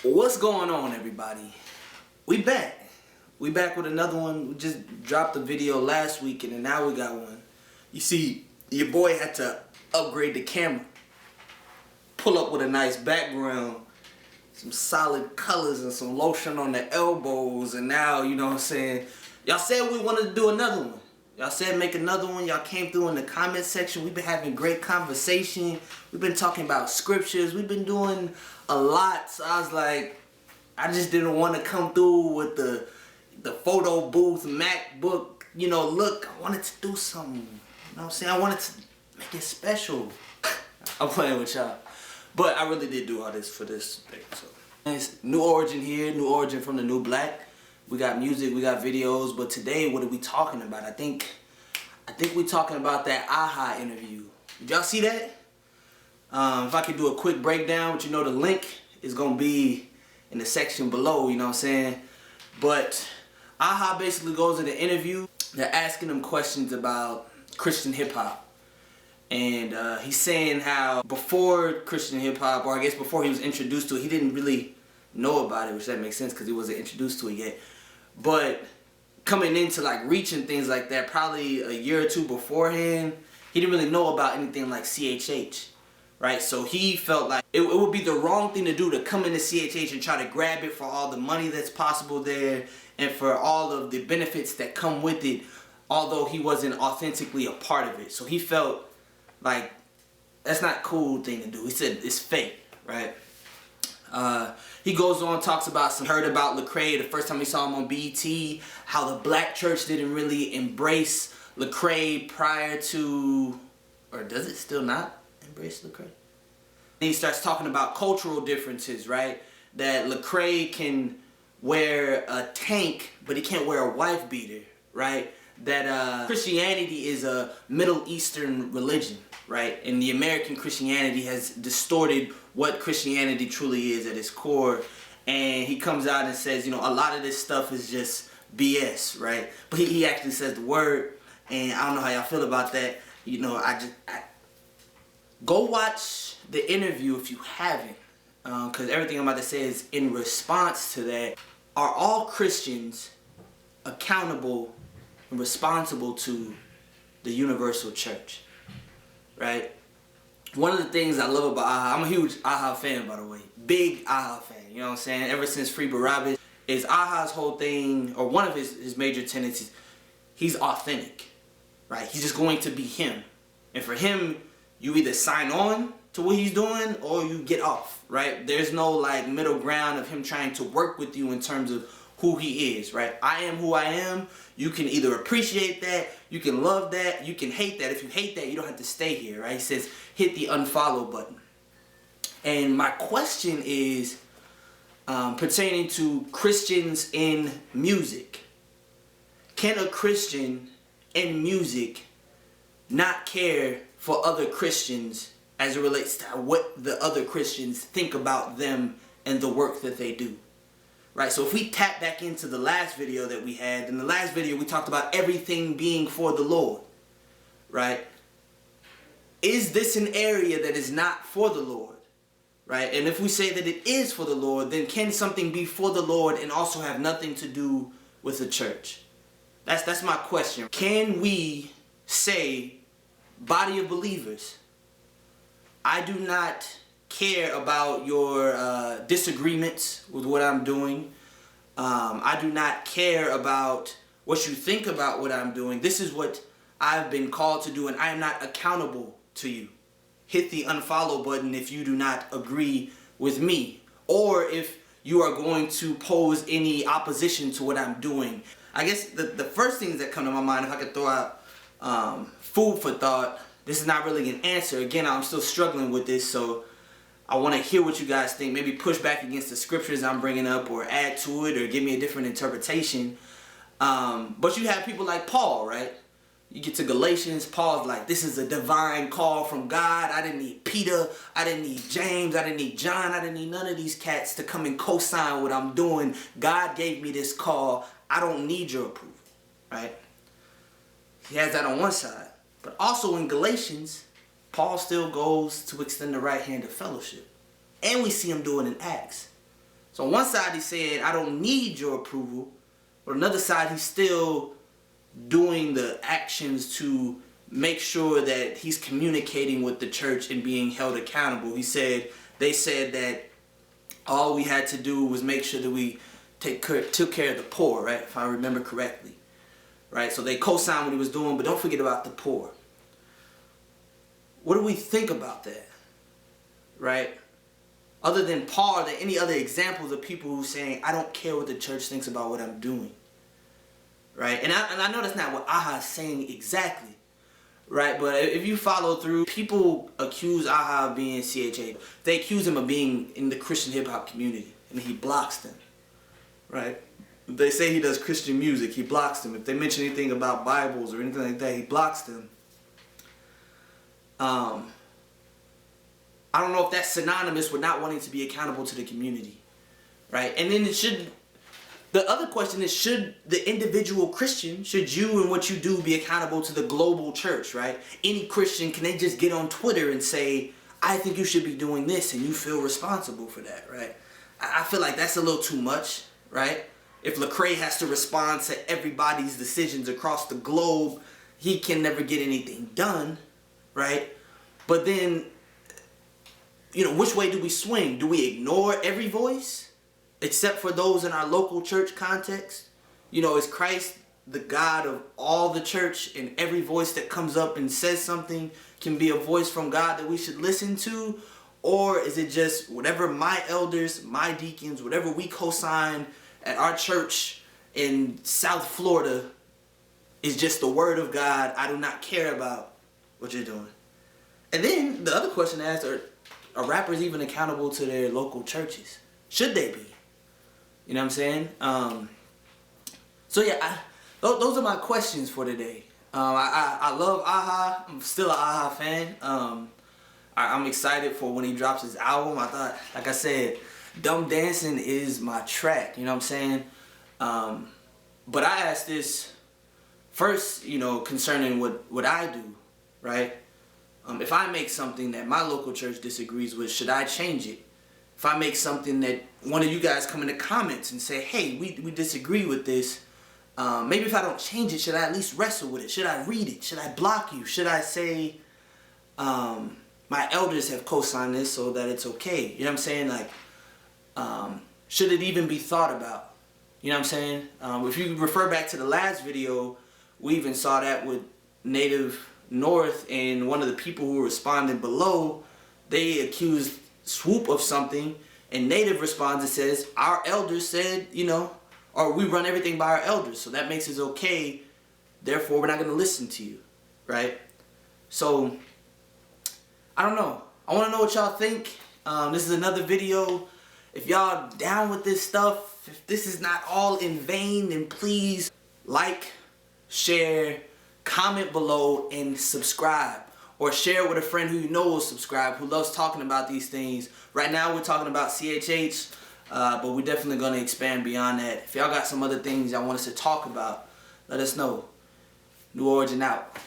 What's going on, everybody? We back with another one. We just dropped a video last week and then now we got one. You see, your boy had to upgrade the camera, pull up with a nice background, some solid colors and some lotion on the elbows, and now, you know what I'm saying, y'all said we wanted to do another one. Y'all said make another one. Y'all came through in the comment section. We've been having great conversation. We've been talking about scriptures. We've been doing a lot. So I was like, I just didn't want to come through with the photo booth, MacBook, you know, look. I wanted to do something. You know what I'm saying? I wanted to make it special. I'm playing with y'all. But I really did do all this for this thing. So it's KnuOrigen here, KnuOrigen from TheKnuBlack. We got music, we got videos, but today, what are we talking about? I think we're talking about that Aha interview. Did y'all see that? If I could do a quick breakdown, but you know the link is gonna be in the section below, you know what I'm saying? But Aha basically goes in the interview. They're asking him questions about Christian hip hop. And he's saying how before Christian hip hop, or I guess before he was introduced to it, he didn't really know about it, which that makes sense because he wasn't introduced to it yet. But coming into like reaching things like that, probably a year or two beforehand, he didn't really know about anything like CHH, right? So he felt like it would be the wrong thing to do to come into CHH and try to grab it for all the money that's possible there and for all of the benefits that come with it, although he wasn't authentically a part of it. So he felt like that's not a cool thing to do. He said it's fake, right? He goes on, talks about heard about Lecrae the first time he saw him on BET, how the black church didn't really embrace Lecrae prior to, or does it still not embrace Lecrae? He starts talking about cultural differences, right? That Lecrae can wear a tank, but he can't wear a wife beater, right? That Christianity is a Middle Eastern religion, right? And the American Christianity has distorted what Christianity truly is at its core. And he comes out and says, you know, a lot of this stuff is just BS, right? But he actually says the word, and I don't know how y'all feel about that. You know, go watch the interview if you haven't, because everything I'm about to say is in response to that. Are all Christians accountable and responsible to the universal church, right? One of the things I love about Aha, I'm a huge Aha fan, by the way, big Aha fan, you know what I'm saying? Ever since Free Barabbas, is Aha's whole thing, or one of his major tenets is he's authentic, right? He's just going to be him. And for him, you either sign on to what he's doing or you get off, right? There's no like middle ground of him trying to work with you in terms of who he is, right? I am who I am. You can either appreciate that, you can love that, you can hate that. If you hate that, you don't have to stay here, right? He says, hit the unfollow button. And my question is pertaining to Christians in music. Can a Christian in music not care for other Christians as it relates to what the other Christians think about them and the work that they do? Right, so if we tap back into the last video that we had, in the last video we talked about everything being for the Lord, right? Is this an area that is not for the Lord, right? And if we say that it is for the Lord, then can something be for the Lord and also have nothing to do with the church? That's my question. Can we say, body of believers, I do not care about your disagreements with what I'm doing. I do not care about what you think about what I'm doing. This is what I've been called to do, and I am not accountable to you. Hit the unfollow button if you do not agree with me, or if you are going to pose any opposition to what I'm doing. I guess the first things that come to my mind, if I could throw out food for thought, this is not really an answer. Again, I'm still struggling with this, so I want to hear what you guys think. Maybe push back against the scriptures I'm bringing up, or add to it, or give me a different interpretation. But you have people like Paul, right? You get to Galatians, Paul's like, this is a divine call from God. I didn't need Peter, I didn't need James, I didn't need John, I didn't need none of these cats to come and co-sign what I'm doing. God gave me this call. I don't need your approval, right? He has that on one side. But also in Galatians, Paul still goes to extend the right hand of fellowship. And we see him do it in Acts. So on one side, he's saying, I don't need your approval. But on another side, he's still doing the actions to make sure that he's communicating with the church and being held accountable. They said that all we had to do was make sure that we took care of the poor, right? If I remember correctly, right? So they co-signed what he was doing, but don't forget about the poor. What do we think about that, right? Other than Paul, are there any other examples of people who are saying, I don't care what the church thinks about what I'm doing, right? And I know that's not what Aha is saying exactly, right? But if you follow through, people accuse Aha of being CHA. They accuse him of being in the Christian hip-hop community, and he blocks them, right? If they say he does Christian music, he blocks them. If they mention anything about Bibles or anything like that, he blocks them. I don't know if that's synonymous with not wanting to be accountable to the community, right? And then the other question is, should the individual Christian, should you and what you do be accountable to the global church, right? Any Christian, can they just get on Twitter and say, I think you should be doing this, and you feel responsible for that, right? I feel like that's a little too much, right? If Lecrae has to respond to everybody's decisions across the globe, he can never get anything done, right? But then, which way do we swing? Do we ignore every voice except for those in our local church context? Is Christ the God of all the church, and every voice that comes up and says something can be a voice from God that we should listen to? Or is it just whatever my elders, my deacons, whatever we co-sign at our church in South Florida is just the word of God? I do not care about what you're doing. And then the other question asked, are rappers even accountable to their local churches? Should they be? You know what I'm saying? So yeah, those are my questions for today. I love Aha. I'm still an Aha fan. I'm excited for when he drops his album. I thought, like I said, Dumb Dancing is my track. You know what I'm saying? But I asked this first, concerning what I do, right? If I make something that my local church disagrees with, should I change it? If I make something that one of you guys come in the comments and say, hey, we disagree with this, maybe if I don't change it, should I at least wrestle with it? Should I read it? Should I block you? Should I say, my elders have co-signed this so that it's okay? You know what I'm saying? Like, should it even be thought about? You know what I'm saying? If you refer back to the last video, we even saw that with Native North, and one of the people who responded below, they accused Swoop of something, and Native responds and says, our elders said, or we run everything by our elders, so that makes it okay, therefore we're not going to listen to you, right? So, I don't know. I want to know what y'all think. This is another video. If y'all down with this stuff, if this is not all in vain, then please like, share, comment below, and subscribe. Or share with a friend who you know will subscribe, who loves talking about these things. Right now we're talking about CHH, but we're definitely going to expand beyond that. If y'all got some other things y'all want us to talk about, let us know. KnuOrigen out.